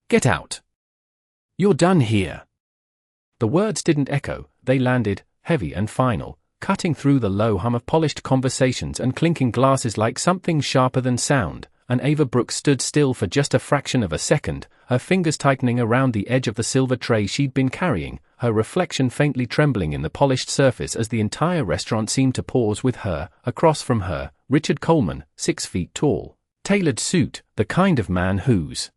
Get out. You're done here." The words didn't echo, they landed, heavy and final, cutting through the low hum of polished conversations and clinking glasses like something sharper than sound, and Ava Brooks stood still for just a fraction of a second, her fingers tightening around the edge of the silver tray she'd been carrying, her reflection faintly trembling in the polished surface as the entire restaurant seemed to pause with her. Across from her, Richard Coleman, 6 feet tall, tailored suit, the kind of man whose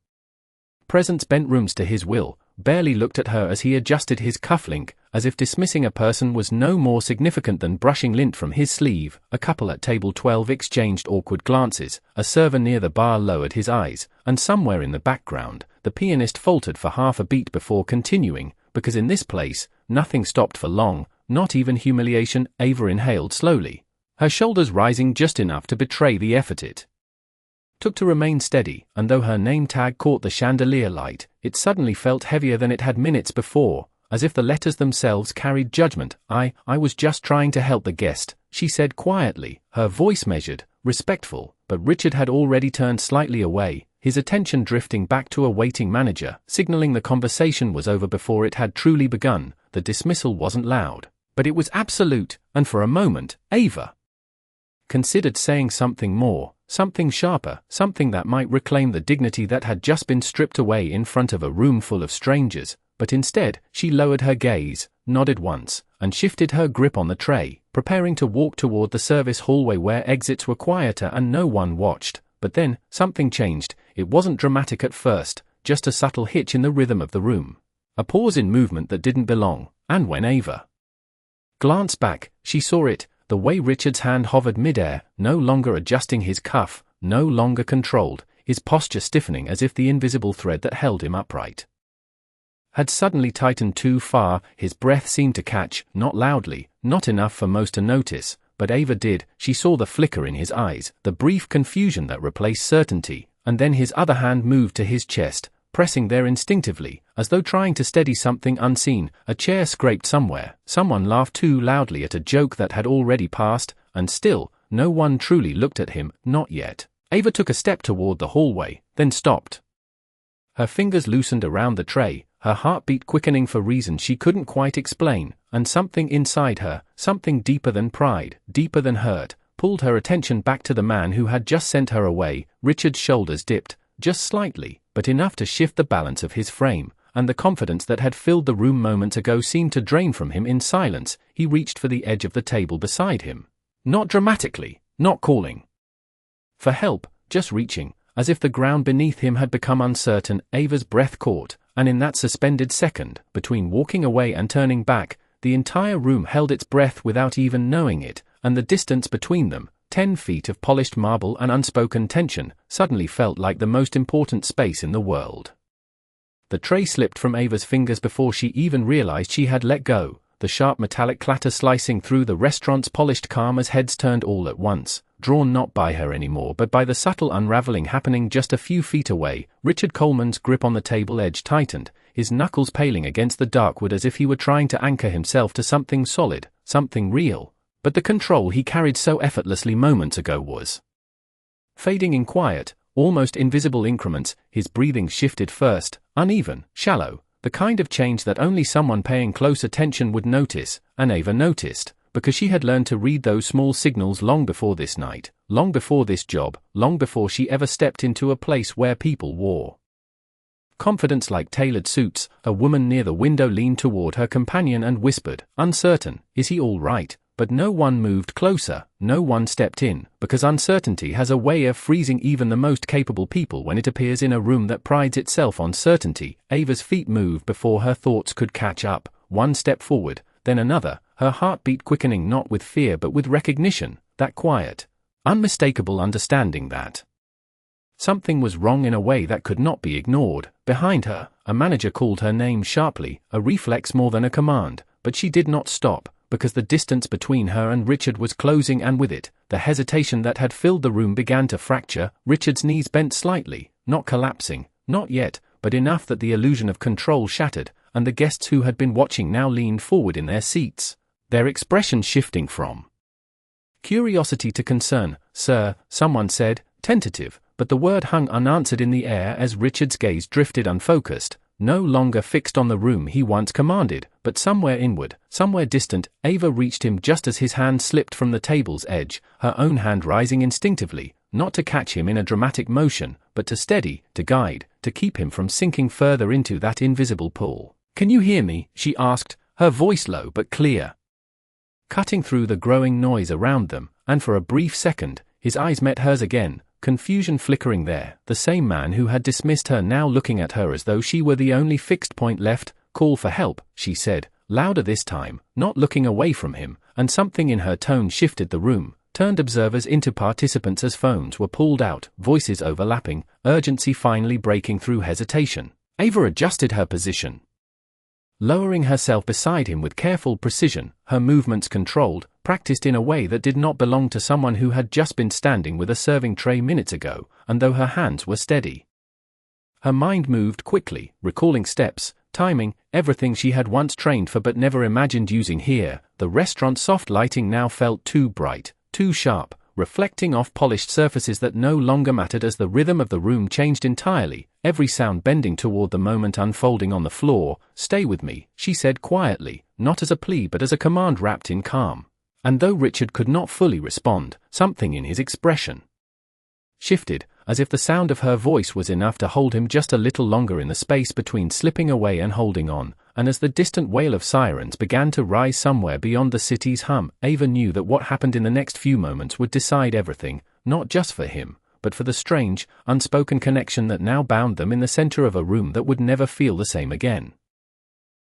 presence bent rooms to his will, barely looked at her as he adjusted his cufflink, as if dismissing a person was no more significant than brushing lint from his sleeve. A couple at table 12 exchanged awkward glances, a server near the bar lowered his eyes, and somewhere in the background, the pianist faltered for half a beat before continuing, because in this place, nothing stopped for long, not even humiliation. Ava inhaled slowly, her shoulders rising just enough to betray the effort it took to remain steady, and though her name tag caught the chandelier light, it suddenly felt heavier than it had minutes before, as if the letters themselves carried judgment. I was just trying to help the guest," she said quietly, her voice measured, respectful, but Richard had already turned slightly away, his attention drifting back to a waiting manager, signaling the conversation was over before it had truly begun. The dismissal wasn't loud, but it was absolute, and for a moment, Ava considered saying something more, something sharper, something that might reclaim the dignity that had just been stripped away in front of a room full of strangers, but instead, she lowered her gaze, nodded once, and shifted her grip on the tray, preparing to walk toward the service hallway where exits were quieter and no one watched. But then, something changed. It wasn't dramatic at first, just a subtle hitch in the rhythm of the room. A pause in movement that didn't belong, and when Ava glanced back, she saw it, the way Richard's hand hovered midair, no longer adjusting his cuff, no longer controlled, his posture stiffening as if the invisible thread that held him upright had suddenly tightened too far. His breath seemed to catch, not loudly, not enough for most to notice, but Ava did. She saw the flicker in his eyes, the brief confusion that replaced certainty, and then his other hand moved to his chest, pressing there instinctively, as though trying to steady something unseen. A chair scraped somewhere, someone laughed too loudly at a joke that had already passed, and still, no one truly looked at him, not yet. Ava took a step toward the hallway, then stopped. Her fingers loosened around the tray, her heartbeat quickening for reasons she couldn't quite explain, and something inside her, something deeper than pride, deeper than hurt, pulled her attention back to the man who had just sent her away. Richard's shoulders dipped, just slightly, but enough to shift the balance of his frame, and the confidence that had filled the room moments ago seemed to drain from him in silence. He reached for the edge of the table beside him. Not dramatically, not calling for help, just reaching, as if the ground beneath him had become uncertain. Ava's breath caught, and in that suspended second, between walking away and turning back, the entire room held its breath without even knowing it, and the distance between them, 10 feet of polished marble and unspoken tension, suddenly felt like the most important space in the world. The tray slipped from Ava's fingers before she even realized she had let go, the sharp metallic clatter slicing through the restaurant's polished calm as heads turned all at once, drawn not by her anymore but by the subtle unraveling happening just a few feet away. Richard Coleman's grip on the table edge tightened, his knuckles paling against the dark wood as if he were trying to anchor himself to something solid, something real. But the control he carried so effortlessly moments ago was fading in quiet, almost invisible increments. His breathing shifted first, uneven, shallow, the kind of change that only someone paying close attention would notice, and Ava noticed, because she had learned to read those small signals long before this night, long before this job, long before she ever stepped into a place where people wore confidence like tailored suits. A woman near the window leaned toward her companion and whispered, uncertain, "Is he all right?" But no one moved closer, no one stepped in, because uncertainty has a way of freezing even the most capable people when it appears in a room that prides itself on certainty. Ava's feet moved before her thoughts could catch up, one step forward, then another, her heartbeat quickening not with fear but with recognition, that quiet, unmistakable understanding that something was wrong in a way that could not be ignored. Behind her, a manager called her name sharply, a reflex more than a command, but she did not stop, because the distance between her and Richard was closing, and with it, the hesitation that had filled the room began to fracture. Richard's knees bent slightly, not collapsing, not yet, but enough that the illusion of control shattered, and the guests who had been watching now leaned forward in their seats, their expression shifting from curiosity to concern. "Sir," someone said, tentative, but the word hung unanswered in the air as Richard's gaze drifted unfocused, no longer fixed on the room he once commanded, but somewhere inward, somewhere distant. Ava reached him just as his hand slipped from the table's edge, her own hand rising instinctively, not to catch him in a dramatic motion, but to steady, to guide, to keep him from sinking further into that invisible pool. "Can you hear me?" she asked, her voice low but clear, cutting through the growing noise around them, and for a brief second, his eyes met hers again, confusion flickering there. The same man who had dismissed her now looking at her as though she were the only fixed point left. "Call for help," she said, louder this time, not looking away from him, and something in her tone shifted the room, turned observers into participants as phones were pulled out, voices overlapping, urgency finally breaking through hesitation. Ava adjusted her position, lowering herself beside him with careful precision, her movements controlled, practiced in a way that did not belong to someone who had just been standing with a serving tray minutes ago, and though her hands were steady, her mind moved quickly, recalling steps, timing, everything she had once trained for but never imagined using here. The restaurant's soft lighting now felt too bright, too sharp, reflecting off polished surfaces that no longer mattered as the rhythm of the room changed entirely, every sound bending toward the moment unfolding on the floor. "Stay with me," she said quietly, not as a plea but as a command wrapped in calm. And though Richard could not fully respond, something in his expression shifted, as if the sound of her voice was enough to hold him just a little longer in the space between slipping away and holding on. And as the distant wail of sirens began to rise somewhere beyond the city's hum, Ava knew that what happened in the next few moments would decide everything, not just for him, but for the strange, unspoken connection that now bound them in the center of a room that would never feel the same again.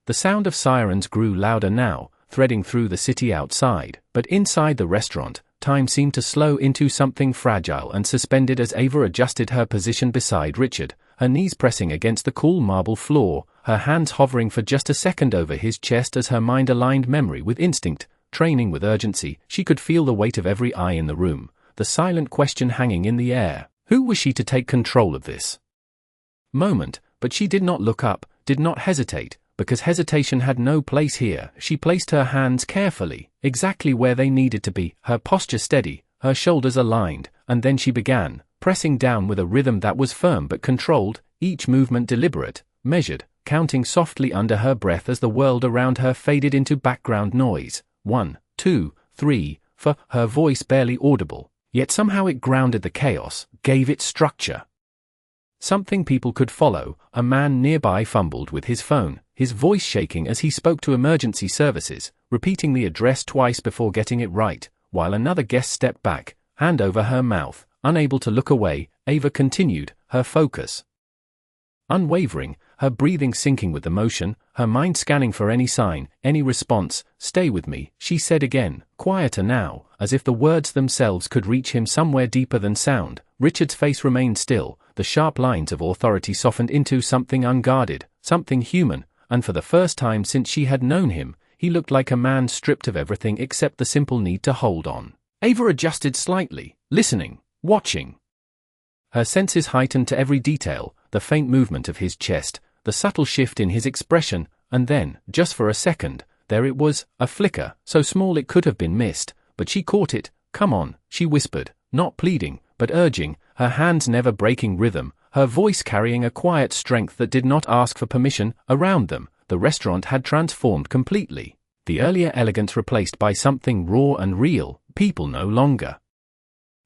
The sound of sirens grew louder now, threading through the city outside, but inside the restaurant, time seemed to slow into something fragile and suspended as Ava adjusted her position beside Richard, her knees pressing against the cool marble floor, her hands hovering for just a second over his chest as her mind aligned memory with instinct, training with urgency. She could feel the weight of every eye in the room, the silent question hanging in the air. Who was she to take control of this moment? But she did not look up, did not hesitate, because hesitation had no place here. She placed her hands carefully, exactly where they needed to be, her posture steady, her shoulders aligned, and then she began, pressing down with a rhythm that was firm but controlled, each movement deliberate, measured, counting softly under her breath as the world around her faded into background noise. 1, 2, 3, 4, her voice barely audible, yet somehow it grounded the chaos, gave it structure. Something people could follow. A man nearby fumbled with his phone, his voice shaking as he spoke to emergency services, repeating the address twice before getting it right, while another guest stepped back, hand over her mouth, unable to look away. Ava continued, her focus unwavering, her breathing syncing with the motion, her mind scanning for any sign, any response. "Stay with me," she said again, quieter now, as if the words themselves could reach him somewhere deeper than sound. Richard's face remained still, the sharp lines of authority softened into something unguarded, something human, and for the first time since she had known him, he looked like a man stripped of everything except the simple need to hold on. Ava adjusted slightly, listening, watching. Her senses heightened to every detail, the faint movement of his chest, the subtle shift in his expression, and then, just for a second, there it was, a flicker, so small it could have been missed, but she caught it. "Come on," she whispered, not pleading, but urging, her hands never breaking rhythm, her voice carrying a quiet strength that did not ask for permission. Around them, the restaurant had transformed completely, the earlier elegance replaced by something raw and real. People no longer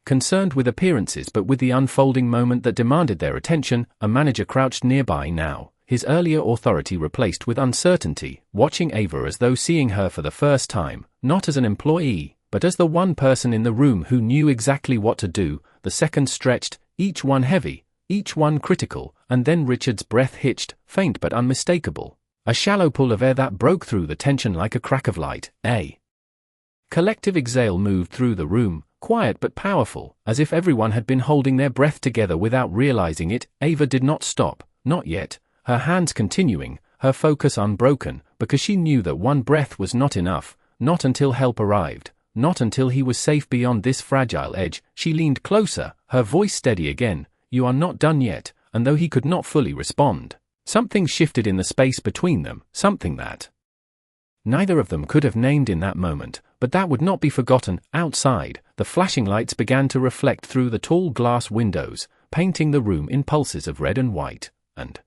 concerned with appearances but with the unfolding moment that demanded their attention. A manager crouched nearby now, his earlier authority replaced with uncertainty, watching Ava as though seeing her for the first time, not as an employee, but as the one person in the room who knew exactly what to do. The seconds stretched, each one heavy, each one critical, and then Richard's breath hitched, faint but unmistakable, a shallow pull of air that broke through the tension like a crack of light. A collective exhale moved through the room, quiet but powerful, as if everyone had been holding their breath together without realizing it. Ava did not stop, not yet, her hands continuing, her focus unbroken, because she knew that one breath was not enough, not until help arrived, not until he was safe beyond this fragile edge. She leaned closer, her voice steady again, "You are not done yet," and though he could not fully respond, something shifted in the space between them, something that neither of them could have named in that moment, but that would not be forgotten. Outside, the flashing lights began to reflect through the tall glass windows, painting the room in pulses of red and white, and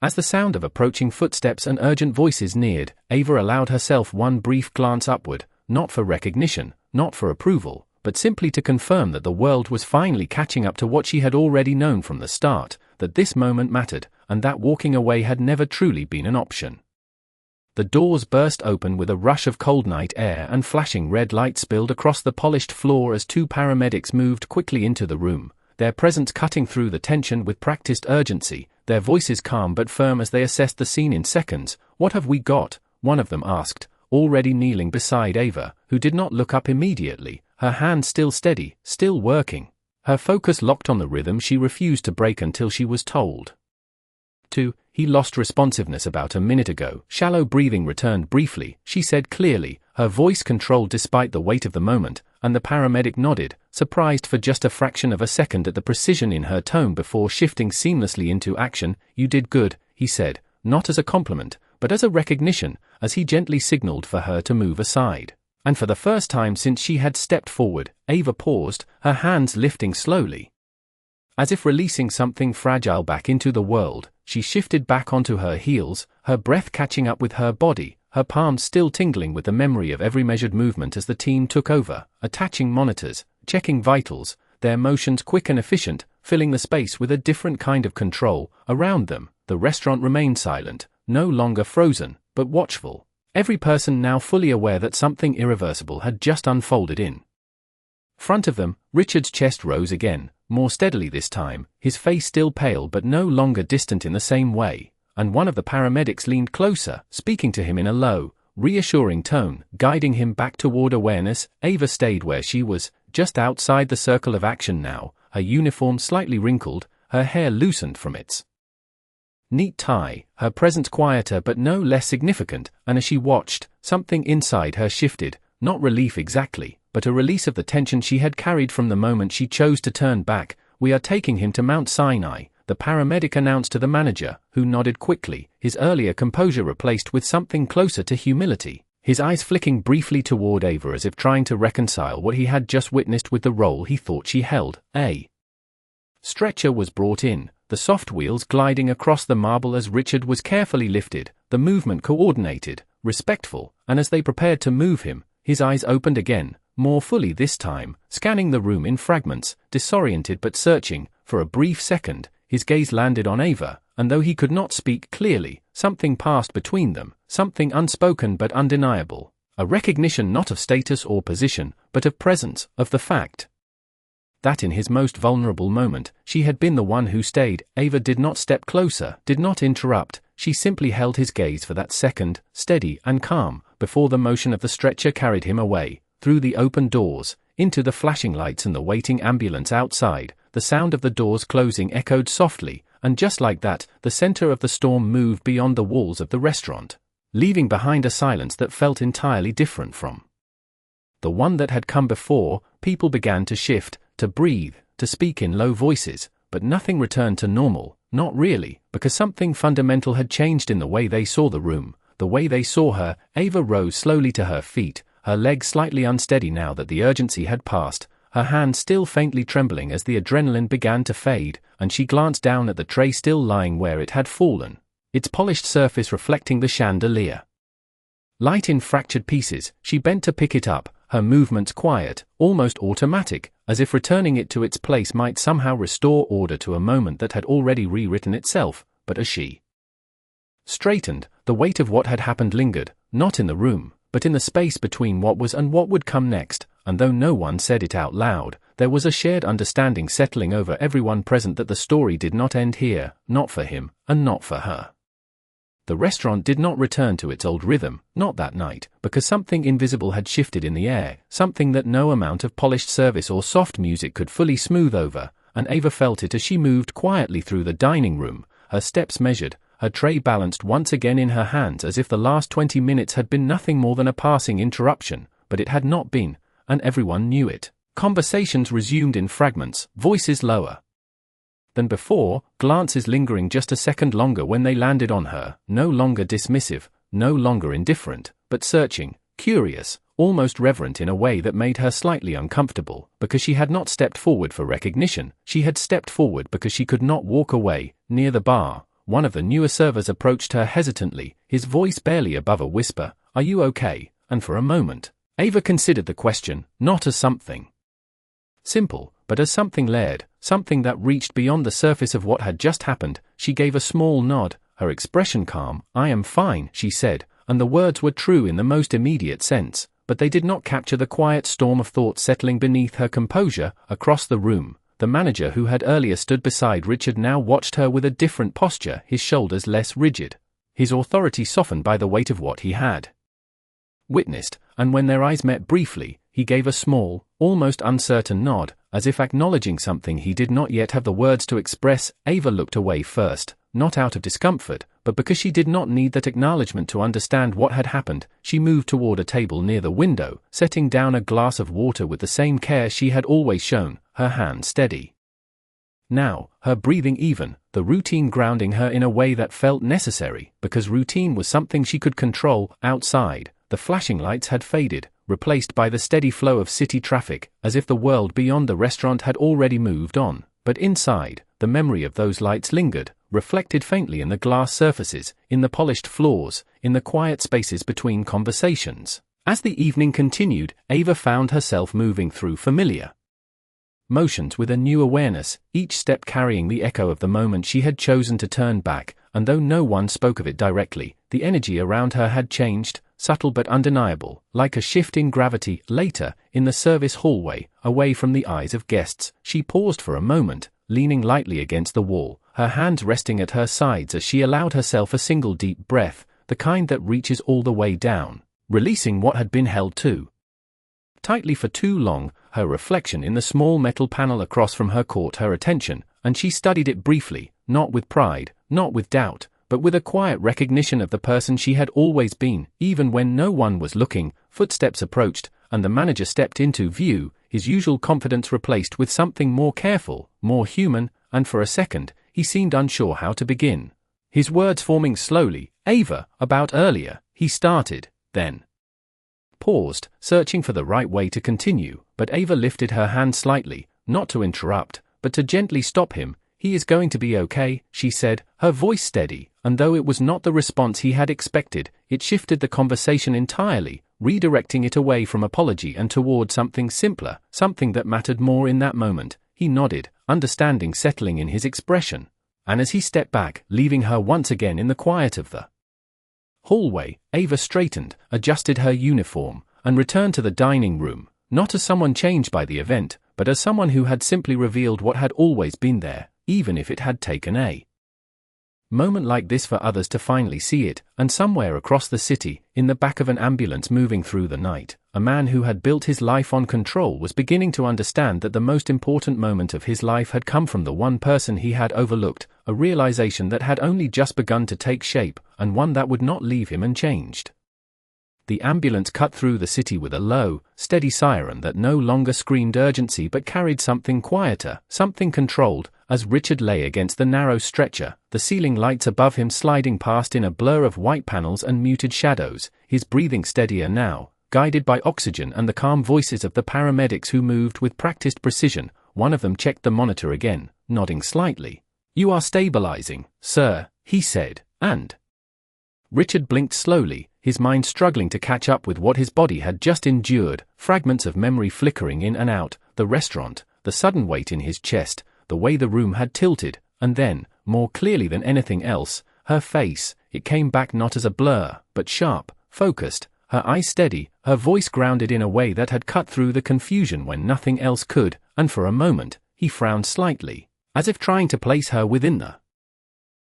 as the sound of approaching footsteps and urgent voices neared, Ava allowed herself one brief glance upward, not for recognition, not for approval, but simply to confirm that the world was finally catching up to what she had already known from the start, that this moment mattered, and that walking away had never truly been an option. The doors burst open with a rush of cold night air and flashing red light spilled across the polished floor as two paramedics moved quickly into the room, their presence cutting through the tension with practiced urgency, their voices calm but firm as they assessed the scene in seconds. "What have we got?" one of them asked, already kneeling beside Ava, who did not look up immediately, her hand still steady, still working. Her focus locked on the rhythm she refused to break until she was told to. "He lost responsiveness about a minute ago." Shallow breathing returned briefly, she said clearly, her voice controlled despite the weight of the moment, and the paramedic nodded, surprised for just a fraction of a second at the precision in her tone before shifting seamlessly into action. "You did good," he said, not as a compliment, but as a recognition, as he gently signaled for her to move aside. And for the first time since she had stepped forward, Ava paused, her hands lifting slowly. As if releasing something fragile back into the world, she shifted back onto her heels, her breath catching up with her body, her palms still tingling with the memory of every measured movement as the team took over, attaching monitors, checking vitals, their motions quick and efficient, filling the space with a different kind of control. Around them, the restaurant remained silent, no longer frozen, but watchful, every person now fully aware that something irreversible had just unfolded in front of them. Richard's chest rose again, more steadily this time, his face still pale but no longer distant in the same way, and one of the paramedics leaned closer, speaking to him in a low, reassuring tone, guiding him back toward awareness. Ava stayed where she was, just outside the circle of action now, her uniform slightly wrinkled, her hair loosened from its neat tie, her presence quieter but no less significant, and as she watched, something inside her shifted, not relief exactly, but a release of the tension she had carried from the moment she chose to turn back. "We are taking him to Mount Sinai," the paramedic announced to the manager, who nodded quickly, his earlier composure replaced with something closer to humility, his eyes flicking briefly toward Ava as if trying to reconcile what he had just witnessed with the role he thought she held. A stretcher was brought in, the soft wheels gliding across the marble as Richard was carefully lifted, the movement coordinated, respectful, and as they prepared to move him, his eyes opened again, more fully this time, scanning the room in fragments, disoriented but searching. For a brief second, his gaze landed on Ava, and though he could not speak clearly, something passed between them, something unspoken but undeniable, a recognition not of status or position, but of presence, of the fact that in his most vulnerable moment, she had been the one who stayed. Ava did not step closer, did not interrupt, she simply held his gaze for that second, steady and calm, before the motion of the stretcher carried him away, through the open doors, into the flashing lights and the waiting ambulance outside. The sound of the doors closing echoed softly, and just like that, the center of the storm moved beyond the walls of the restaurant, leaving behind a silence that felt entirely different from the one that had come before. People began to shift, to breathe, to speak in low voices, but nothing returned to normal, not really, because something fundamental had changed in the way they saw the room, the way they saw her. Ava rose slowly to her feet, her legs slightly unsteady now that the urgency had passed, her hand still faintly trembling as the adrenaline began to fade, and she glanced down at the tray still lying where it had fallen, its polished surface reflecting the chandelier light in fractured pieces. She bent to pick it up, her movements quiet, almost automatic, as if returning it to its place might somehow restore order to a moment that had already rewritten itself. But as she straightened, the weight of what had happened lingered, not in the room, but in the space between what was and what would come next, and though no one said it out loud, there was a shared understanding settling over everyone present that the story did not end here, not for him, and not for her. The restaurant did not return to its old rhythm, not that night, because something invisible had shifted in the air, something that no amount of polished service or soft music could fully smooth over, and Ava felt it as she moved quietly through the dining room, her steps measured, her tray balanced once again in her hands as if the last 20 minutes had been nothing more than a passing interruption, but it had not been, and everyone knew it. Conversations resumed in fragments, voices lower than before, glances lingering just a second longer when they landed on her, no longer dismissive, no longer indifferent, but searching, curious, almost reverent in a way that made her slightly uncomfortable, because she had not stepped forward for recognition, she had stepped forward because she could not walk away. Near the bar, one of the newer servers approached her hesitantly, his voice barely above a whisper, "Are you okay?" And for a moment, Ava considered the question, not as something simple, but as something layered, something that reached beyond the surface of what had just happened. She gave a small nod, her expression calm. "I am fine," she said, and the words were true in the most immediate sense, but they did not capture the quiet storm of thought settling beneath her composure. Across the room, the manager who had earlier stood beside Richard now watched her with a different posture, his shoulders less rigid, his authority softened by the weight of what he had witnessed, and when their eyes met briefly, he gave a small, almost uncertain nod, as if acknowledging something he did not yet have the words to express. Ava looked away first, not out of discomfort, but because she did not need that acknowledgement to understand what had happened. She moved toward a table near the window, setting down a glass of water with the same care she had always shown, her hand steady. Now, her breathing even, the routine grounding her in a way that felt necessary, because routine was something she could control. Outside, the flashing lights had faded, replaced by the steady flow of city traffic, as if the world beyond the restaurant had already moved on. But inside, the memory of those lights lingered, reflected faintly in the glass surfaces, in the polished floors, in the quiet spaces between conversations. As the evening continued, Ava found herself moving through familiar motions with a new awareness, each step carrying the echo of the moment she had chosen to turn back, and though no one spoke of it directly, the energy around her had changed, subtle but undeniable, like a shift in gravity. Later, in the service hallway, away from the eyes of guests, she paused for a moment, leaning lightly against the wall, her hands resting at her sides as she allowed herself a single deep breath, the kind that reaches all the way down, releasing what had been held too tightly for too long. Her reflection in the small metal panel across from her caught her attention, and she studied it briefly, not with pride, not with doubt, but with a quiet recognition of the person she had always been. Even when no one was looking, footsteps approached, and the manager stepped into view, his usual confidence replaced with something more careful, more human, and for a second, he seemed unsure how to begin. His words forming slowly. "Ava, about earlier," he started, then paused, searching for the right way to continue, but Ava lifted her hand slightly, not to interrupt, but to gently stop him. "He is going to be okay," she said, her voice steady, and though it was not the response he had expected, it shifted the conversation entirely, redirecting it away from apology and toward something simpler, something that mattered more in that moment. He nodded, understanding settling in his expression, and as he stepped back, leaving her once again in the quiet of the hallway, Ava straightened, adjusted her uniform, and returned to the dining room, not as someone changed by the event, but as someone who had simply revealed what had always been there, even if it had taken a moment like this for others to finally see it. And somewhere across the city, in the back of an ambulance moving through the night, a man who had built his life on control was beginning to understand that the most important moment of his life had come from the one person he had overlooked, a realization that had only just begun to take shape, and one that would not leave him unchanged. The ambulance cut through the city with a low, steady siren that no longer screamed urgency but carried something quieter, something controlled. As Richard lay against the narrow stretcher, the ceiling lights above him sliding past in a blur of white panels and muted shadows, his breathing steadier now, guided by oxygen and the calm voices of the paramedics who moved with practiced precision. One of them checked the monitor again, nodding slightly. "You are stabilizing, sir," he said, and Richard blinked slowly, his mind struggling to catch up with what his body had just endured, fragments of memory flickering in and out, the restaurant, the sudden weight in his chest, the way the room had tilted, and then, more clearly than anything else, her face. It came back not as a blur, but sharp, focused, her eyes steady, her voice grounded in a way that had cut through the confusion when nothing else could, and for a moment, he frowned slightly, as if trying to place her within the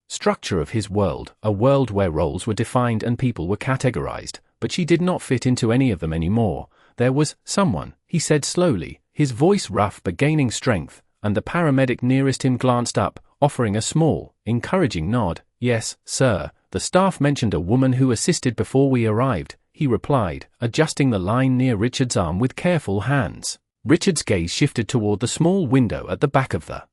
structure of his world, a world where roles were defined and people were categorized, but she did not fit into any of them anymore. "There was someone," he said slowly, his voice rough but gaining strength, and the paramedic nearest him glanced up, offering a small, encouraging nod. "Yes, sir, the staff mentioned a woman who assisted before we arrived," he replied, adjusting the line near Richard's arm with careful hands. Richard's gaze shifted toward the small window at the back of the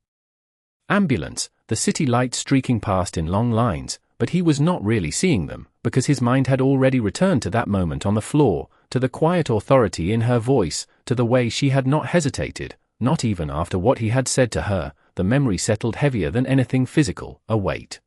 ambulance, the city lights streaking past in long lines, but he was not really seeing them, because his mind had already returned to that moment on the floor, to the quiet authority in her voice, to the way she had not hesitated, not even after what he had said to her. The memory settled heavier than anything physical, a weight.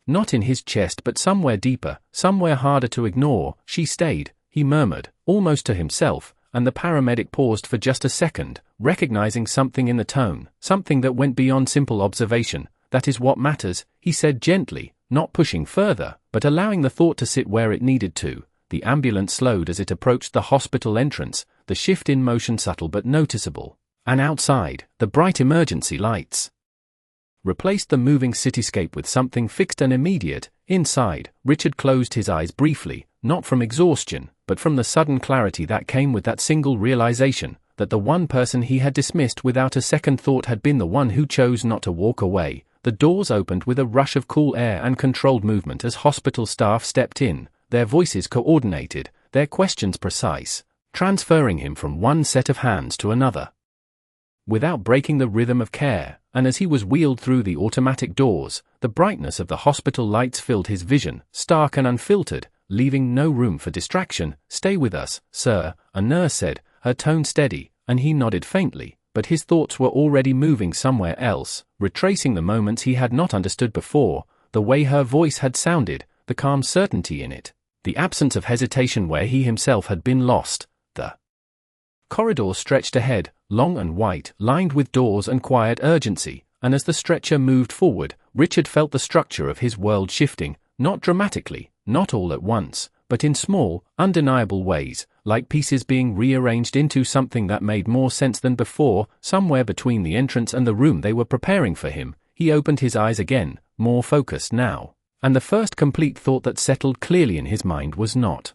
Not in his chest but somewhere deeper, somewhere harder to ignore. She stayed, he murmured, almost to himself, and the paramedic paused for just a second, recognizing something in the tone, something that went beyond simple observation. That is what matters, he said gently, not pushing further, but allowing the thought to sit where it needed to. The ambulance slowed as it approached the hospital entrance, the shift in motion subtle but noticeable. And outside, the bright emergency lights replaced the moving cityscape with something fixed and immediate. Inside, Richard closed his eyes briefly, not from exhaustion, but from the sudden clarity that came with that single realization, that the one person he had dismissed without a second thought had been the one who chose not to walk away. The doors opened with a rush of cool air and controlled movement as hospital staff stepped in, their voices coordinated, their questions precise, transferring him from one set of hands to another without breaking the rhythm of care. And as he was wheeled through the automatic doors, the brightness of the hospital lights filled his vision, stark and unfiltered, leaving no room for distraction. "Stay with us, sir," a nurse said, her tone steady, and he nodded faintly, but his thoughts were already moving somewhere else, retracing the moments he had not understood before, the way her voice had sounded, the calm certainty in it, the absence of hesitation where he himself had been lost. The corridor stretched ahead, long and white, lined with doors and quiet urgency, and as the stretcher moved forward, Richard felt the structure of his world shifting, not dramatically, not all at once, but in small, undeniable ways, like pieces being rearranged into something that made more sense than before. Somewhere between the entrance and the room they were preparing for him, he opened his eyes again, more focused now, and the first complete thought that settled clearly in his mind was not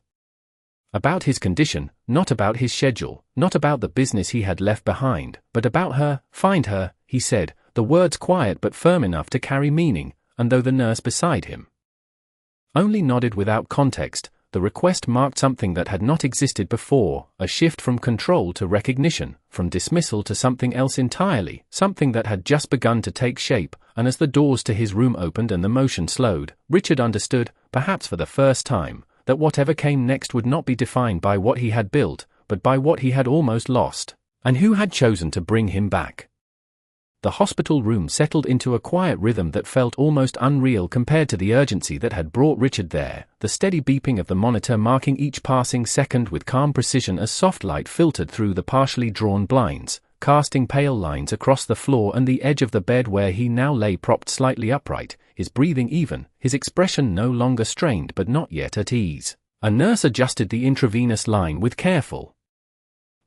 about his condition, not about his schedule, not about the business he had left behind, but about her. "Find her," he said, the words quiet but firm enough to carry meaning, and though the nurse beside him only nodded without context, the request marked something that had not existed before, a shift from control to recognition, from dismissal to something else entirely, something that had just begun to take shape. And as the doors to his room opened and the motion slowed, Richard understood, perhaps for the first time, that whatever came next would not be defined by what he had built, but by what he had almost lost, and who had chosen to bring him back. The hospital room settled into a quiet rhythm that felt almost unreal compared to the urgency that had brought Richard there, the steady beeping of the monitor marking each passing second with calm precision as soft light filtered through the partially drawn blinds, casting pale lines across the floor and the edge of the bed where he now lay propped slightly upright, his breathing even, his expression no longer strained but not yet at ease. A nurse adjusted the intravenous line with careful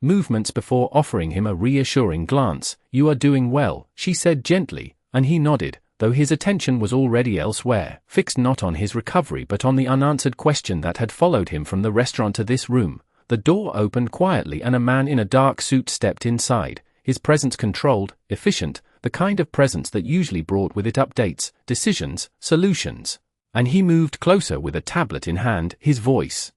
movements before offering him a reassuring glance. "You are doing well," she said gently, and he nodded, though his attention was already elsewhere, fixed not on his recovery but on the unanswered question that had followed him from the restaurant to this room. The door opened quietly and a man in a dark suit stepped inside, his presence controlled, efficient, the kind of presence that usually brought with it updates, decisions, solutions. And he moved closer with a tablet in hand, his voice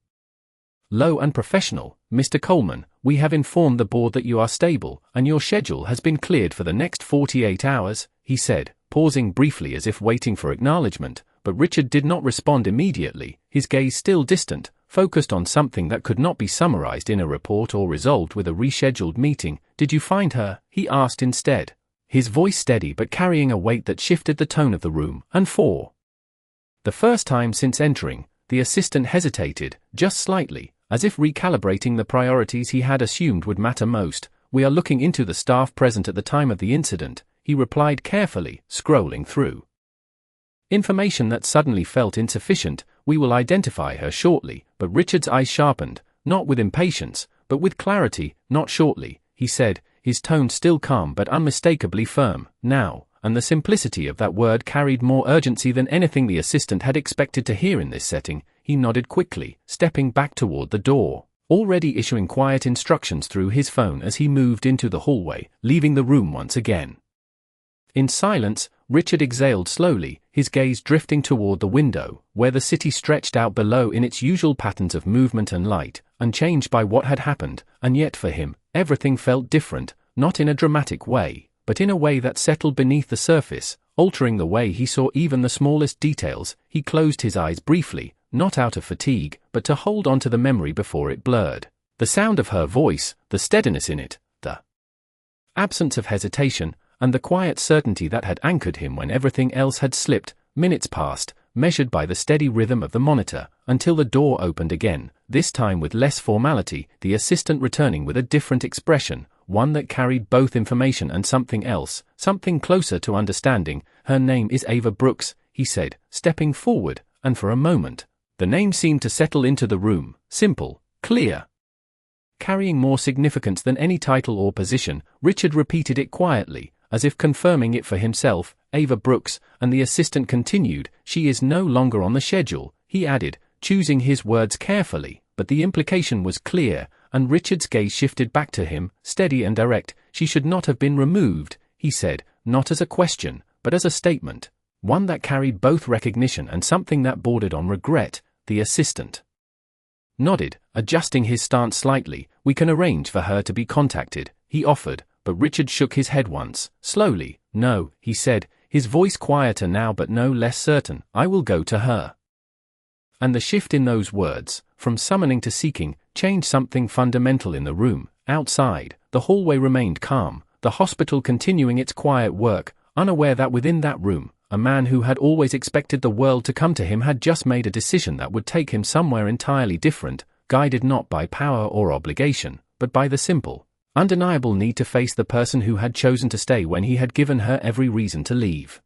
low and professional. "Mr. Coleman, we have informed the board that you are stable, and your schedule has been cleared for the next 48 hours, he said, pausing briefly as if waiting for acknowledgement, but Richard did not respond immediately, his gaze still distant, focused on something that could not be summarized in a report or resolved with a rescheduled meeting. "Did you find her?" he asked instead, his voice steady but carrying a weight that shifted the tone of the room. And for the first time since entering, the assistant hesitated, just slightly, as if recalibrating the priorities he had assumed would matter most. "We are looking into the staff present at the time of the incident," he replied carefully, scrolling through information that suddenly felt insufficient. "We will identify her shortly," but Richard's eyes sharpened, not with impatience, but with clarity. "Not shortly," he said, his tone still calm but unmistakably firm. "Now," and the simplicity of that word carried more urgency than anything the assistant had expected to hear in this setting. He nodded quickly, stepping back toward the door, already issuing quiet instructions through his phone as he moved into the hallway, leaving the room once again. In silence, Richard exhaled slowly, his gaze drifting toward the window, where the city stretched out below in its usual patterns of movement and light, unchanged by what had happened. And yet for him, everything felt different, not in a dramatic way, but in a way that settled beneath the surface, altering the way he saw even the smallest details. He closed his eyes briefly, not out of fatigue, but to hold on to the memory before it blurred. The sound of her voice, the steadiness in it, the absence of hesitation, and the quiet certainty that had anchored him when everything else had slipped. Minutes passed, measured by the steady rhythm of the monitor, until the door opened again, this time with less formality, the assistant returning with a different expression, one that carried both information and something else, something closer to understanding. "Her name is Ava Brooks," he said, stepping forward, and for a moment, the name seemed to settle into the room, simple, clear, carrying more significance than any title or position. Richard repeated it quietly, as if confirming it for himself, "Ava Brooks," and the assistant continued, "She is no longer on the schedule," he added, choosing his words carefully, but the implication was clear, and Richard's gaze shifted back to him, steady and direct. "She should not have been removed," he said, not as a question, but as a statement, one that carried both recognition and something that bordered on regret. The assistant nodded, adjusting his stance slightly. "We can arrange for her to be contacted," he offered, but Richard shook his head once, slowly. "No," he said, his voice quieter now but no less certain, "I will go to her." And the shift in those words, from summoning to seeking, changed something fundamental in the room. Outside, the hallway remained calm, the hospital continuing its quiet work, unaware that within that room, a man who had always expected the world to come to him had just made a decision that would take him somewhere entirely different, guided not by power or obligation, but by the simple, undeniable need to face the person who had chosen to stay when he had given her every reason to leave.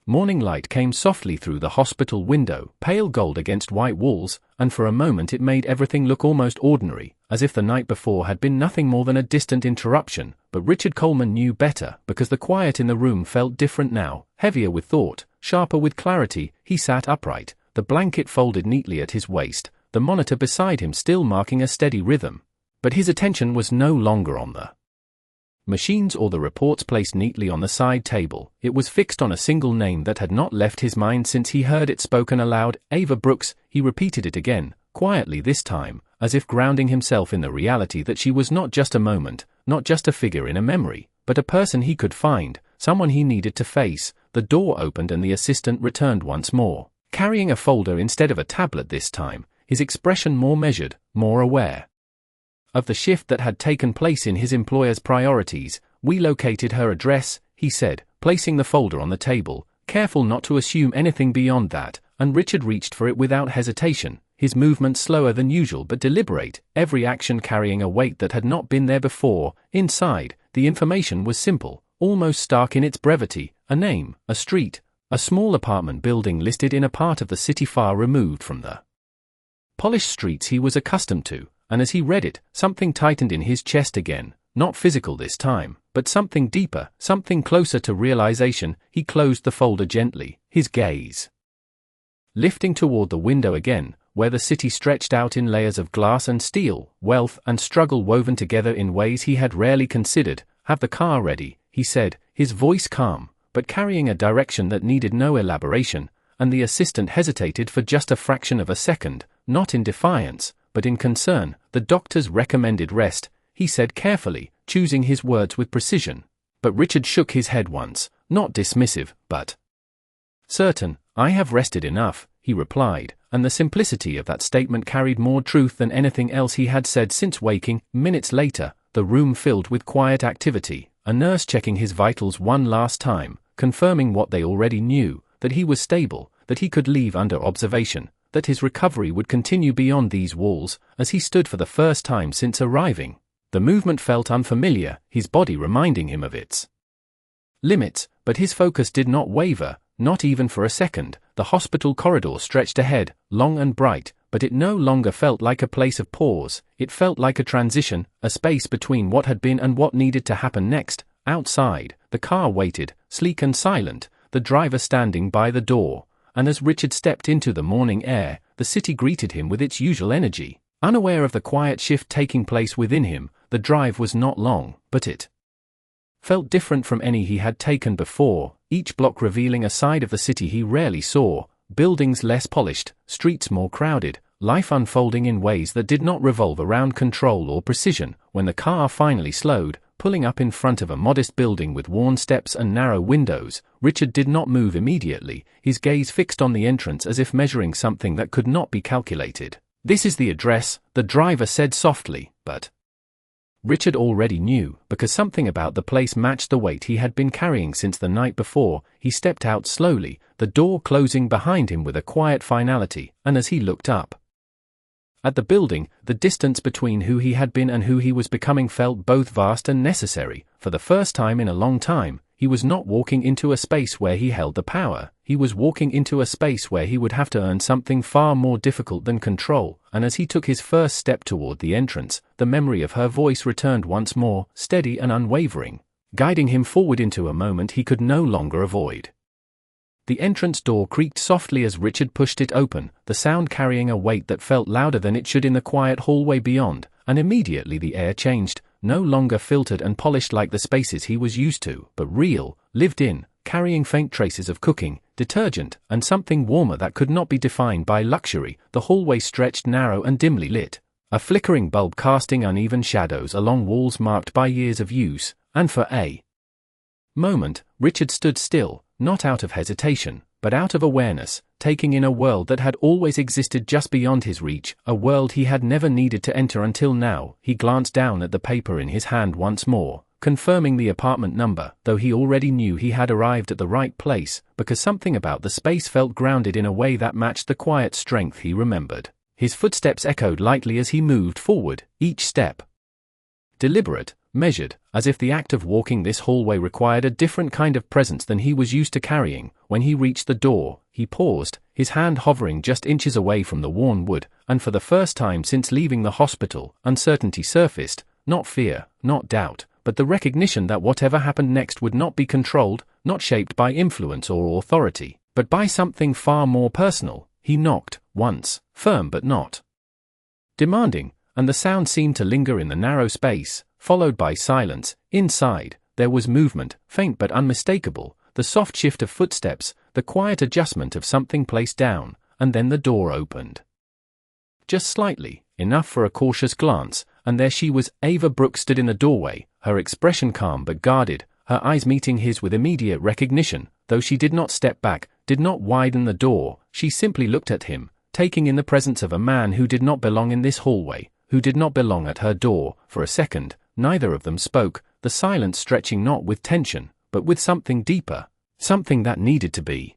Morning light came softly through the hospital window, pale gold against white walls, and for a moment it made everything look almost ordinary, as if the night before had been nothing more than a distant interruption. But Richard Coleman knew better, because the quiet in the room felt different now, heavier with thought, sharper with clarity. He sat upright, the blanket folded neatly at his waist, the monitor beside him still marking a steady rhythm. But his attention was no longer on the machines or the reports placed neatly on the side table. It was fixed on a single name that had not left his mind since he heard it spoken aloud. "Ava Brooks." He repeated it again, quietly this time, as if grounding himself in the reality that she was not just a moment, not just a figure in a memory, but a person he could find, someone he needed to face. The door opened and the assistant returned once more, carrying a folder instead of a tablet this time, his expression more measured, more aware of the shift that had taken place in his employer's priorities. "We located her address," he said, placing the folder on the table, careful not to assume anything beyond that, and Richard reached for it without hesitation, his movements slower than usual but deliberate, every action carrying a weight that had not been there before. Inside, the information was simple, almost stark in its brevity: a name, a street, a small apartment building listed in a part of the city far removed from the polished streets he was accustomed to. And as he read it, something tightened in his chest again, not physical this time, but something deeper, something closer to realization. He closed the folder gently, his gaze lifting toward the window again, where the city stretched out in layers of glass and steel, wealth and struggle woven together in ways he had rarely considered. "Have the car ready," he said, his voice calm, but carrying a direction that needed no elaboration, and the assistant hesitated for just a fraction of a second, not in defiance, but in concern. "The doctor's recommended rest," he said carefully, choosing his words with precision. But Richard shook his head once, not dismissive, but certain. "I have rested enough," he replied, and the simplicity of that statement carried more truth than anything else he had said since waking. Minutes later, the room filled with quiet activity, a nurse checking his vitals one last time, confirming what they already knew, that he was stable, that he could leave under observation, that his recovery would continue beyond these walls. As he stood for the first time since arriving, the movement felt unfamiliar, his body reminding him of its limits, but his focus did not waver, not even for a second. The hospital corridor stretched ahead, long and bright, but it no longer felt like a place of pause. It felt like a transition, a space between what had been and what needed to happen next. Outside, the car waited, sleek and silent, the driver standing by the door. And as Richard stepped into the morning air, the city greeted him with its usual energy. Unaware of the quiet shift taking place within him, the drive was not long, but it felt different from any he had taken before, each block revealing a side of the city he rarely saw, buildings less polished, streets more crowded, life unfolding in ways that did not revolve around control or precision. When the car finally slowed, pulling up in front of a modest building with worn steps and narrow windows, Richard did not move immediately, his gaze fixed on the entrance as if measuring something that could not be calculated. "This is the address," the driver said softly, but Richard already knew, because something about the place matched the weight he had been carrying since the night before. He stepped out slowly, the door closing behind him with a quiet finality, and as he looked up at the building, the distance between who he had been and who he was becoming felt both vast and necessary. For the first time in a long time, he was not walking into a space where he held the power, he was walking into a space where he would have to earn something far more difficult than control, and as he took his first step toward the entrance, the memory of her voice returned once more, steady and unwavering, guiding him forward into a moment he could no longer avoid. The entrance door creaked softly as Richard pushed it open, the sound carrying a weight that felt louder than it should in the quiet hallway beyond, and immediately the air changed, no longer filtered and polished like the spaces he was used to, but real, lived in, carrying faint traces of cooking, detergent, and something warmer that could not be defined by luxury. The hallway stretched narrow and dimly lit, a flickering bulb casting uneven shadows along walls marked by years of use, and for a moment, Richard stood still, not out of hesitation, but out of awareness, taking in a world that had always existed just beyond his reach, a world he had never needed to enter until now. He glanced down at the paper in his hand once more, confirming the apartment number, though he already knew he had arrived at the right place, because something about the space felt grounded in a way that matched the quiet strength he remembered. His footsteps echoed lightly as he moved forward, each step deliberate, measured, as if the act of walking this hallway required a different kind of presence than he was used to carrying. When he reached the door, he paused, his hand hovering just inches away from the worn wood, and for the first time since leaving the hospital, uncertainty surfaced, not fear, not doubt, but the recognition that whatever happened next would not be controlled, not shaped by influence or authority, but by something far more personal. He knocked, once, firm but not demanding, and the sound seemed to linger in the narrow space, followed by silence. Inside, there was movement, faint but unmistakable, the soft shift of footsteps, the quiet adjustment of something placed down, and then the door opened. Just slightly, enough for a cautious glance, and there she was. Ava Brooks stood in the doorway, her expression calm but guarded, her eyes meeting his with immediate recognition. Though she did not step back, did not widen the door, she simply looked at him, taking in the presence of a man who did not belong in this hallway, who did not belong at her door. For a second, neither of them spoke, the silence stretching not with tension, but with something deeper, something that needed to be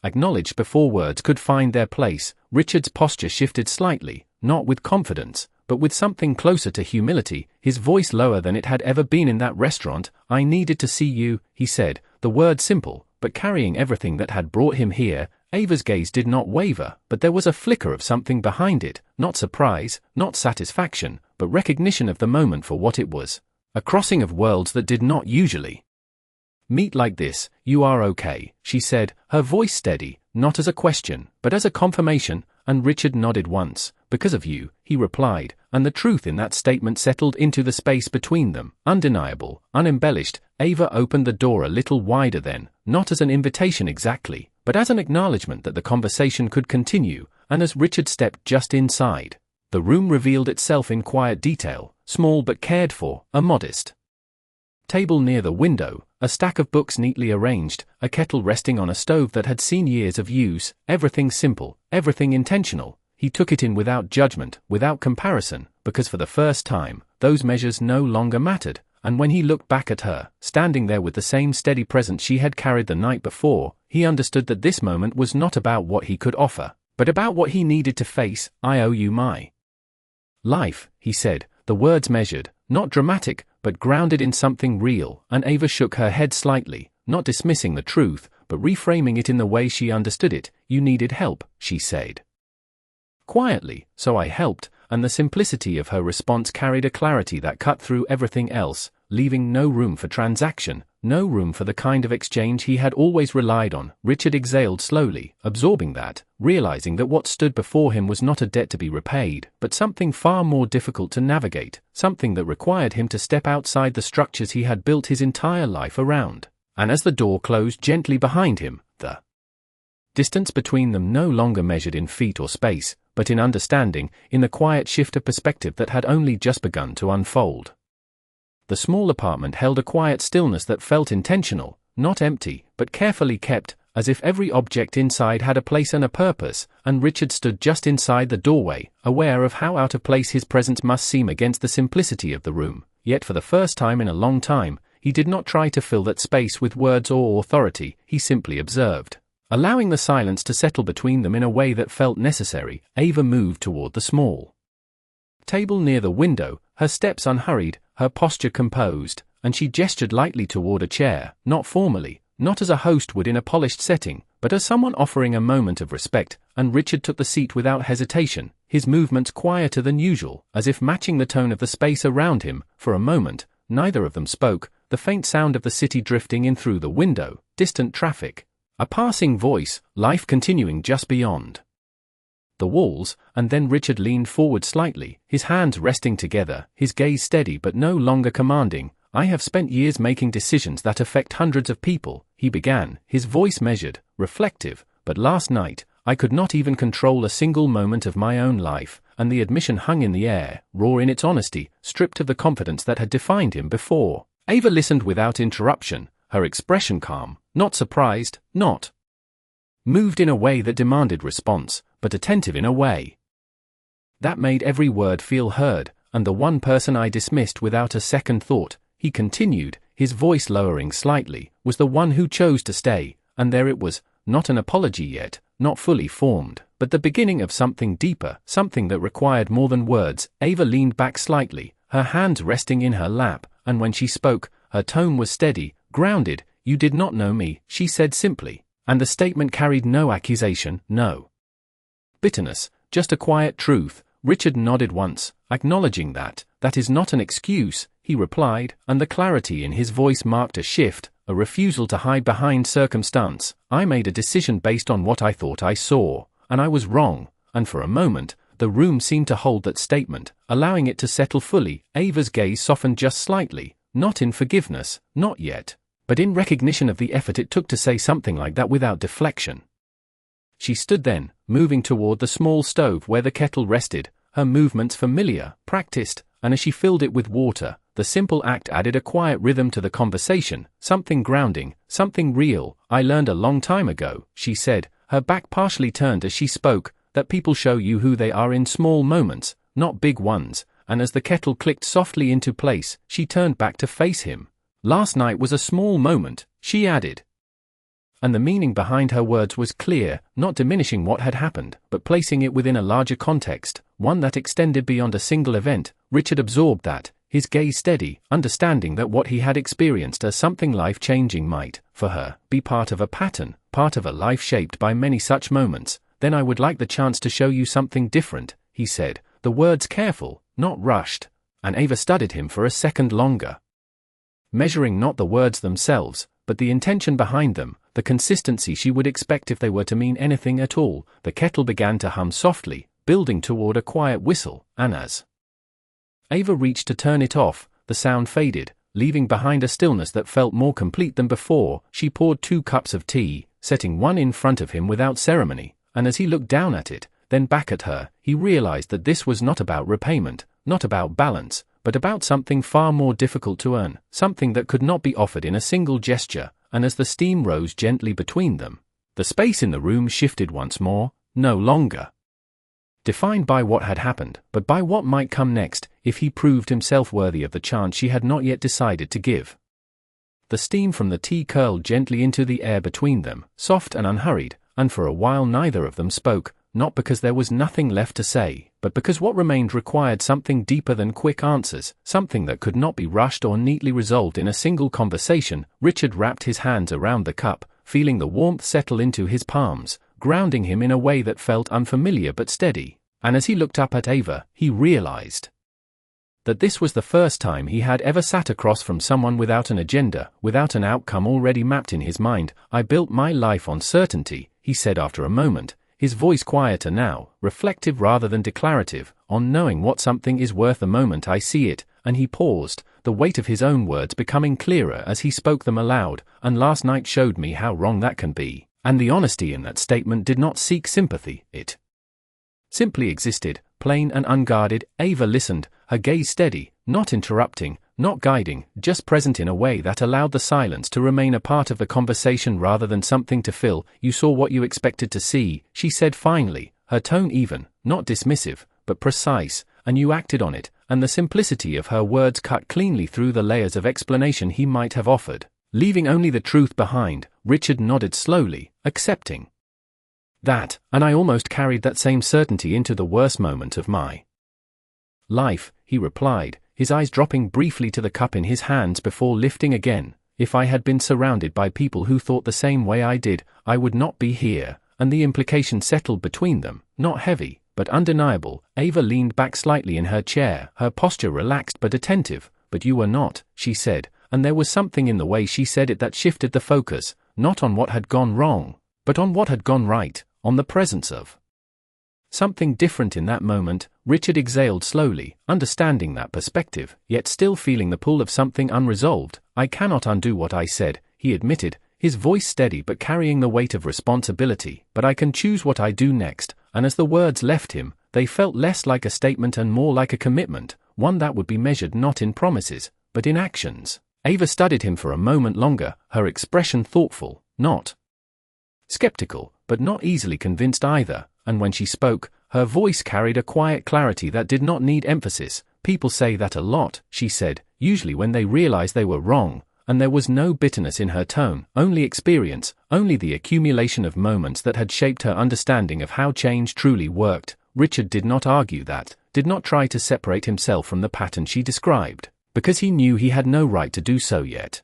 acknowledged before words could find their place. Richard's posture shifted slightly, not with confidence, but with something closer to humility, his voice lower than it had ever been in that restaurant. "I needed to see you," he said, the word simple, but carrying everything that had brought him here. Ava's gaze did not waver, but there was a flicker of something behind it, not surprise, not satisfaction, but recognition of the moment for what it was. A crossing of worlds that did not usually meet like this. "You are okay," she said, her voice steady, not as a question, but as a confirmation, and Richard nodded once. "Because of you," he replied, and the truth in that statement settled into the space between them, undeniable, unembellished. Ava opened the door a little wider then, not as an invitation exactly, but as an acknowledgement that the conversation could continue, and as Richard stepped just inside, the room revealed itself in quiet detail, small but cared for, a modest table near the window, a stack of books neatly arranged, a kettle resting on a stove that had seen years of use, everything simple, everything intentional. He took it in without judgment, without comparison, because for the first time, those measures no longer mattered, and when he looked back at her, standing there with the same steady presence she had carried the night before, he understood that this moment was not about what he could offer, but about what he needed to face. "I owe you my life," he said, the words measured, not dramatic, but grounded in something real, and Ava shook her head slightly, not dismissing the truth, but reframing it in the way she understood it. "You needed help," she said quietly, "so I helped," and the simplicity of her response carried a clarity that cut through everything else, leaving no room for transaction, no room for the kind of exchange he had always relied on. Richard exhaled slowly, absorbing that, realizing that what stood before him was not a debt to be repaid, but something far more difficult to navigate, something that required him to step outside the structures he had built his entire life around. And as the door closed gently behind him, the distance between them no longer measured in feet or space, but in understanding, in the quiet shift of perspective that had only just begun to unfold. The small apartment held a quiet stillness that felt intentional, not empty, but carefully kept, as if every object inside had a place and a purpose, and Richard stood just inside the doorway, aware of how out of place his presence must seem against the simplicity of the room. Yet for the first time in a long time, he did not try to fill that space with words or authority, he simply observed. Allowing the silence to settle between them in a way that felt necessary, Ava moved toward the small table near the window, her steps unhurried, her posture composed, and she gestured lightly toward a chair, not formally, not as a host would in a polished setting, but as someone offering a moment of respect, and Richard took the seat without hesitation, his movements quieter than usual, as if matching the tone of the space around him. For a moment, neither of them spoke, the faint sound of the city drifting in through the window, distant traffic, a passing voice, life continuing just beyond the walls, and then Richard leaned forward slightly, his hands resting together, his gaze steady but no longer commanding. "I have spent years making decisions that affect hundreds of people," he began, his voice measured, reflective, "but last night, I could not even control a single moment of my own life," and the admission hung in the air, raw in its honesty, stripped of the confidence that had defined him before. Ava listened without interruption, her expression calm, not surprised, not moved in a way that demanded response, but attentive in a way that made every word feel heard. "And the one person I dismissed without a second thought," he continued, his voice lowering slightly, "was the one who chose to stay." And there it was, not an apology yet, not fully formed, but the beginning of something deeper, something that required more than words. Ava leaned back slightly, her hands resting in her lap, and when she spoke, her tone was steady, grounded. "You did not know me," she said simply, and the statement carried no accusation, no bitterness, just a quiet truth. Richard nodded once, acknowledging that. "That is not an excuse," he replied, and the clarity in his voice marked a shift, a refusal to hide behind circumstance. "I made a decision based on what I thought I saw, and I was wrong." And for a moment, the room seemed to hold that statement, allowing it to settle fully. Ava's gaze softened just slightly, not in forgiveness, not yet, but in recognition of the effort it took to say something like that without deflection. She stood then, moving toward the small stove where the kettle rested, her movements familiar, practiced, and as she filled it with water, the simple act added a quiet rhythm to the conversation, something grounding, something real. "I learned a long time ago," she said, her back partially turned as she spoke, "that people show you who they are in small moments, not big ones." And as the kettle clicked softly into place, she turned back to face him. "Last night was a small moment," she added. And the meaning behind her words was clear, not diminishing what had happened, but placing it within a larger context, one that extended beyond a single event. Richard absorbed that, his gaze steady, understanding that what he had experienced as something life-changing might, for her, be part of a pattern, part of a life shaped by many such moments. "Then I would like the chance to show you something different," he said, the words careful, not rushed, and Ava studied him for a second longer, measuring not the words themselves, but the intention behind them, the consistency she would expect if they were to mean anything at all. The kettle began to hum softly, building toward a quiet whistle, and as Ava reached to turn it off, the sound faded, leaving behind a stillness that felt more complete than before. She poured 2 cups of tea, setting one in front of him without ceremony, and as he looked down at it, then back at her, he realized that this was not about repayment, not about balance, but about something far more difficult to earn, something that could not be offered in a single gesture. And as the steam rose gently between them, the space in the room shifted once more, no longer defined by what had happened, but by what might come next, if he proved himself worthy of the chance she had not yet decided to give. The steam from the tea curled gently into the air between them, soft and unhurried, and for a while neither of them spoke, not because there was nothing left to say, but because what remained required something deeper than quick answers, something that could not be rushed or neatly resolved in a single conversation. Richard wrapped his hands around the cup, feeling the warmth settle into his palms, grounding him in a way that felt unfamiliar but steady. And as he looked up at Ava, he realized that this was the first time he had ever sat across from someone without an agenda, without an outcome already mapped in his mind. "I built my life on certainty," he said after a moment, his voice quieter now, reflective rather than declarative, "on knowing what something is worth the moment I see it." And he paused, the weight of his own words becoming clearer as he spoke them aloud. "And last night showed me how wrong that can be." And the honesty in that statement did not seek sympathy, it simply existed, plain and unguarded. Ava listened, her gaze steady, not interrupting, not guiding, just present in a way that allowed the silence to remain a part of the conversation rather than something to fill. "You saw what you expected to see," she said finally, her tone even, not dismissive, but precise, "and you acted on it," and the simplicity of her words cut cleanly through the layers of explanation he might have offered, leaving only the truth behind. Richard nodded slowly, accepting that, and I almost carried that same certainty into the worst moment of my life, he replied, his eyes dropping briefly to the cup in his hands before lifting again. "If I had been surrounded by people who thought the same way I did, I would not be here," and the implication settled between them, not heavy, but undeniable. Ava leaned back slightly in her chair, her posture relaxed but attentive. "But you were not," she said, and there was something in the way she said it that shifted the focus, not on what had gone wrong, but on what had gone right, on the presence of something different in that moment. Richard exhaled slowly, understanding that perspective, yet still feeling the pull of something unresolved. "I cannot undo what I said," he admitted, his voice steady but carrying the weight of responsibility, "but I can choose what I do next," and as the words left him, they felt less like a statement and more like a commitment, one that would be measured not in promises, but in actions. Ava studied him for a moment longer, her expression thoughtful, not skeptical, but not easily convinced either, and when she spoke, her voice carried a quiet clarity that did not need emphasis. "People say that a lot," she said, "usually when they realize they were wrong," and there was no bitterness in her tone, only experience, only the accumulation of moments that had shaped her understanding of how change truly worked. Richard did not argue that, did not try to separate himself from the pattern she described, because he knew he had no right to do so yet.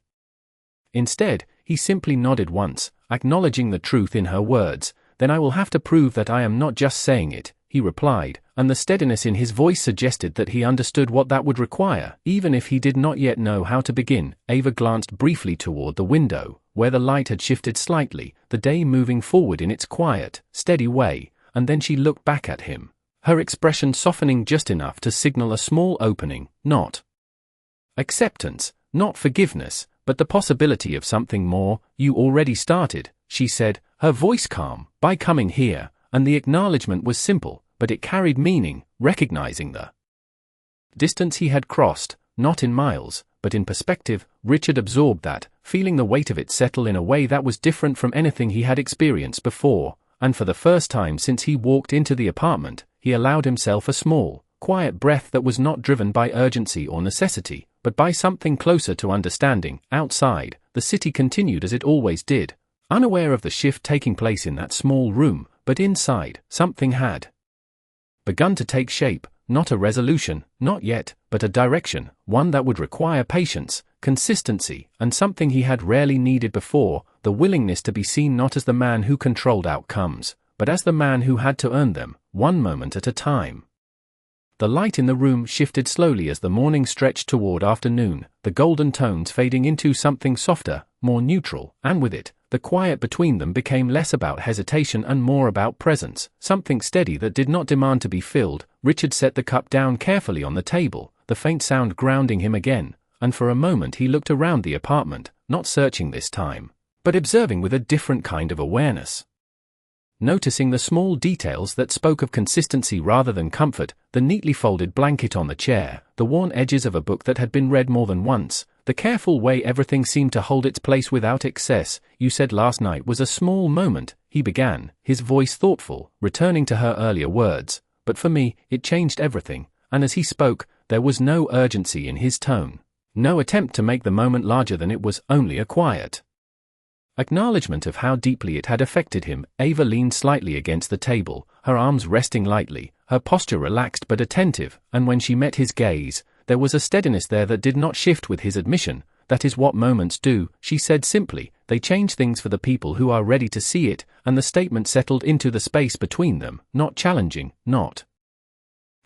Instead, he simply nodded once, acknowledging the truth in her words. "Then I will have to prove that I am not just saying it," he replied, and the steadiness in his voice suggested that he understood what that would require, even if he did not yet know how to begin. Ava glanced briefly toward the window, where the light had shifted slightly, the day moving forward in its quiet, steady way, and then she looked back at him, her expression softening just enough to signal a small opening, not acceptance, not forgiveness, but the possibility of something more. "You already started," she said, her voice calm, "by coming here," and the acknowledgement was simple, but it carried meaning, recognizing the distance he had crossed, not in miles, but in perspective. Richard absorbed that, feeling the weight of it settle in a way that was different from anything he had experienced before, and for the first time since he walked into the apartment, he allowed himself a small, quiet breath that was not driven by urgency or necessity, but by something closer to understanding. Outside, the city continued as it always did, unaware of the shift taking place in that small room, but inside, something had begun to take shape, not a resolution, not yet, but a direction, one that would require patience, consistency, and something he had rarely needed before, the willingness to be seen not as the man who controlled outcomes, but as the man who had to earn them, one moment at a time. The light in the room shifted slowly as the morning stretched toward afternoon, the golden tones fading into something softer, more neutral, and with it, the quiet between them became less about hesitation and more about presence, something steady that did not demand to be filled. Richard set the cup down carefully on the table, the faint sound grounding him again, and for a moment he looked around the apartment, not searching this time, but observing with a different kind of awareness. Noticing the small details that spoke of consistency rather than comfort, the neatly folded blanket on the chair, the worn edges of a book that had been read more than once, the careful way everything seemed to hold its place without excess. "You said last night was a small moment," he began, his voice thoughtful, returning to her earlier words, "but for me, it changed everything," and as he spoke, there was no urgency in his tone, no attempt to make the moment larger than it was, only a quiet acknowledgement of how deeply it had affected him. Ava leaned slightly against the table, her arms resting lightly, her posture relaxed but attentive, and when she met his gaze, there was a steadiness there that did not shift with his admission. "That is what moments do," she said simply, "they change things for the people who are ready to see it," and the statement settled into the space between them, not challenging, not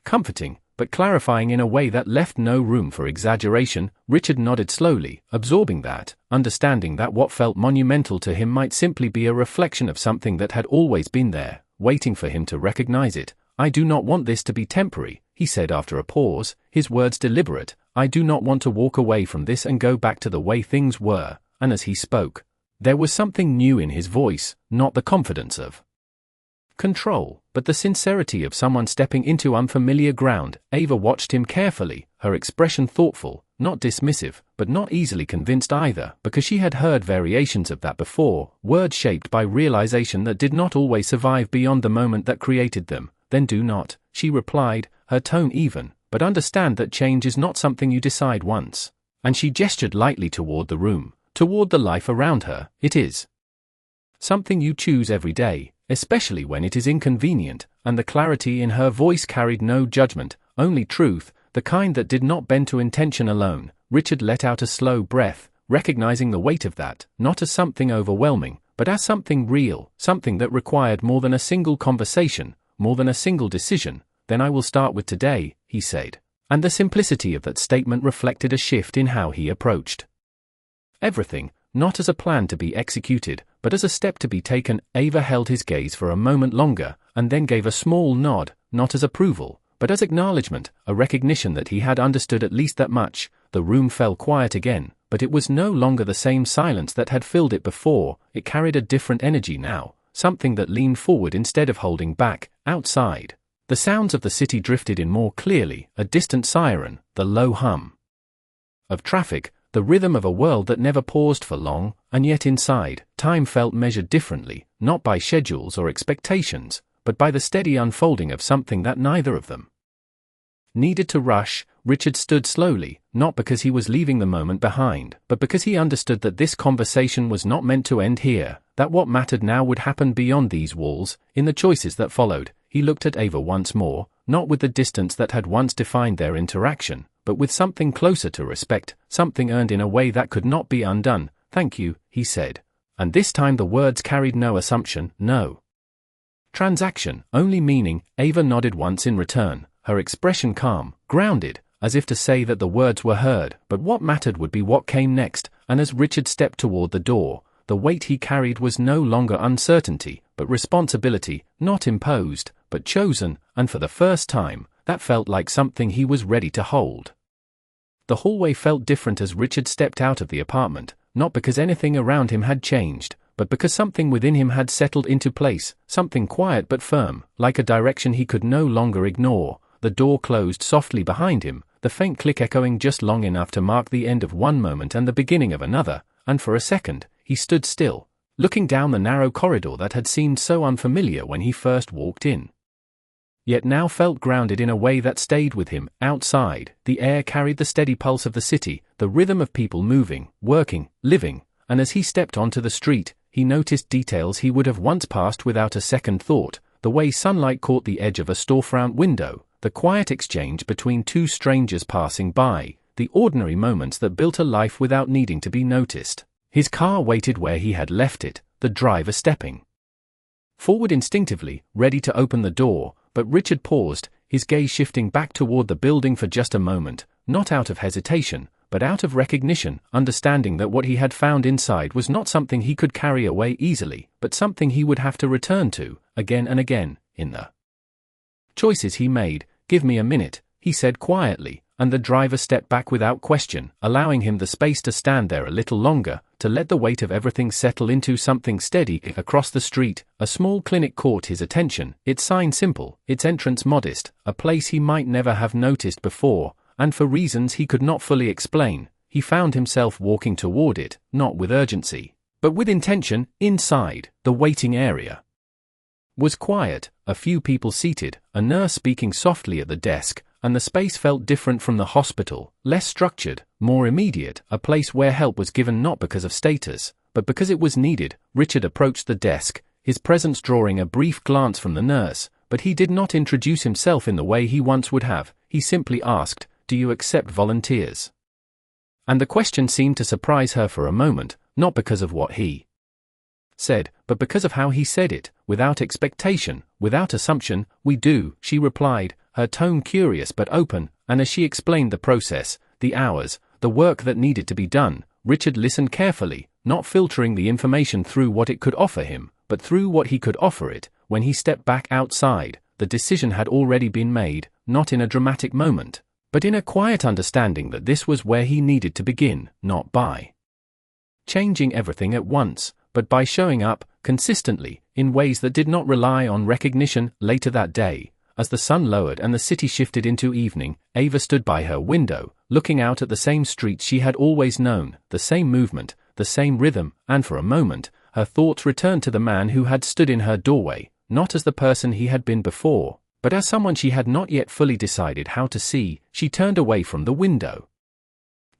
comforting, but clarifying in a way that left no room for exaggeration. Richard nodded slowly, absorbing that, understanding that what felt monumental to him might simply be a reflection of something that had always been there, waiting for him to recognize it. "I do not want this to be temporary," he said after a pause, his words deliberate. "I do not want to walk away from this and go back to the way things were," and as he spoke, there was something new in his voice, not the confidence of control, but the sincerity of someone stepping into unfamiliar ground. Ava watched him carefully, her expression thoughtful, not dismissive, but not easily convinced either, because she had heard variations of that before, words shaped by realization that did not always survive beyond the moment that created them. Then do not, she replied, her tone even, but understand that change is not something you decide once. And she gestured lightly toward the room, toward the life around her. It is something you choose every day, especially when it is inconvenient, and the clarity in her voice carried no judgment, only truth, the kind that did not bend to intention alone. Richard let out a slow breath, recognizing the weight of that, not as something overwhelming, but as something real, something that required more than a single conversation, more than a single decision. Then I will start with today, he said. And the simplicity of that statement reflected a shift in how he approached everything, not as a plan to be executed, but as a step to be taken. Ava held his gaze for a moment longer, and then gave a small nod, not as approval, but as acknowledgement, a recognition that he had understood at least that much. The room fell quiet again, but it was no longer the same silence that had filled it before. It carried a different energy now, something that leaned forward instead of holding back. Outside, the sounds of the city drifted in more clearly, a distant siren, the low hum of traffic, the rhythm of a world that never paused for long. And yet inside, time felt measured differently, not by schedules or expectations, but by the steady unfolding of something that neither of them needed to rush. Richard stood slowly, not because he was leaving the moment behind, but because he understood that this conversation was not meant to end here, that what mattered now would happen beyond these walls, in the choices that followed. He looked at Ava once more, not with the distance that had once defined their interaction, but with something closer to respect, something earned in a way that could not be undone. Thank you, he said. And this time the words carried no assumption, no transaction, only meaning. Ava nodded once in return, her expression calm, grounded, as if to say that the words were heard, but what mattered would be what came next. And as Richard stepped toward the door, the weight he carried was no longer uncertainty, but responsibility, not imposed, but chosen, and for the first time, that felt like something he was ready to hold. The hallway felt different as Richard stepped out of the apartment, not because anything around him had changed, but because something within him had settled into place, something quiet but firm, like a direction he could no longer ignore. The door closed softly behind him, the faint click echoing just long enough to mark the end of one moment and the beginning of another, and for a second, he stood still, looking down the narrow corridor that had seemed so unfamiliar when he first walked in, yet now felt grounded in a way that stayed with him. Outside, the air carried the steady pulse of the city, the rhythm of people moving, working, living, and as he stepped onto the street, he noticed details he would have once passed without a second thought, the way sunlight caught the edge of a storefront window, the quiet exchange between two strangers passing by, the ordinary moments that built a life without needing to be noticed. His car waited where he had left it, the driver stepping forward instinctively, ready to open the door, but Richard paused, his gaze shifting back toward the building for just a moment, not out of hesitation, but out of recognition, understanding that what he had found inside was not something he could carry away easily, but something he would have to return to, again and again, in the choices he made. Give me a minute, he said quietly, and the driver stepped back without question, allowing him the space to stand there a little longer, to let the weight of everything settle into something steady. Across the street, a small clinic caught his attention, its sign simple, its entrance modest, a place he might never have noticed before, and for reasons he could not fully explain, he found himself walking toward it, not with urgency, but with intention. Inside, the waiting area was quiet, a few people seated, a nurse speaking softly at the desk, and the space felt different from the hospital, less structured, more immediate, a place where help was given not because of status, but because it was needed. Richard approached the desk, his presence drawing a brief glance from the nurse, but he did not introduce himself in the way he once would have. He simply asked, "Do you accept volunteers?" And the question seemed to surprise her for a moment, not because of what he said, but because of how he said it, without expectation, without assumption. "We do," she replied, her tone curious but open, and as she explained the process, the hours, the work that needed to be done, Richard listened carefully, not filtering the information through what it could offer him, but through what he could offer it. When he stepped back outside, the decision had already been made, not in a dramatic moment, but in a quiet understanding that this was where he needed to begin, not by changing everything at once, but by showing up, consistently, in ways that did not rely on recognition. Later that day, as the sun lowered and the city shifted into evening, Ava stood by her window, looking out at the same streets she had always known, the same movement, the same rhythm, and for a moment, her thoughts returned to the man who had stood in her doorway, not as the person he had been before, but as someone she had not yet fully decided how to see. She turned away from the window,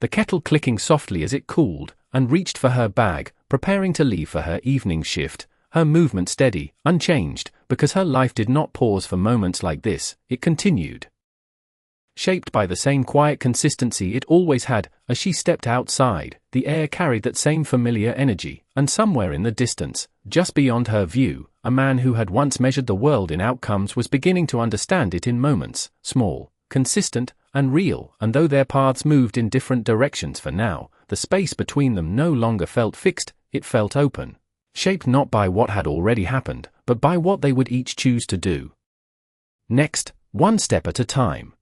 the kettle clicking softly as it cooled, and reached for her bag, preparing to leave for her evening shift, her movement steady, unchanged, because her life did not pause for moments like this. It continued, shaped by the same quiet consistency it always had. As she stepped outside, the air carried that same familiar energy, and somewhere in the distance, just beyond her view, a man who had once measured the world in outcomes was beginning to understand it in moments, small, consistent, and real. And though their paths moved in different directions for now, the space between them no longer felt fixed, it felt open, shaped not by what had already happened, but by what they would each choose to do next, one step at a time.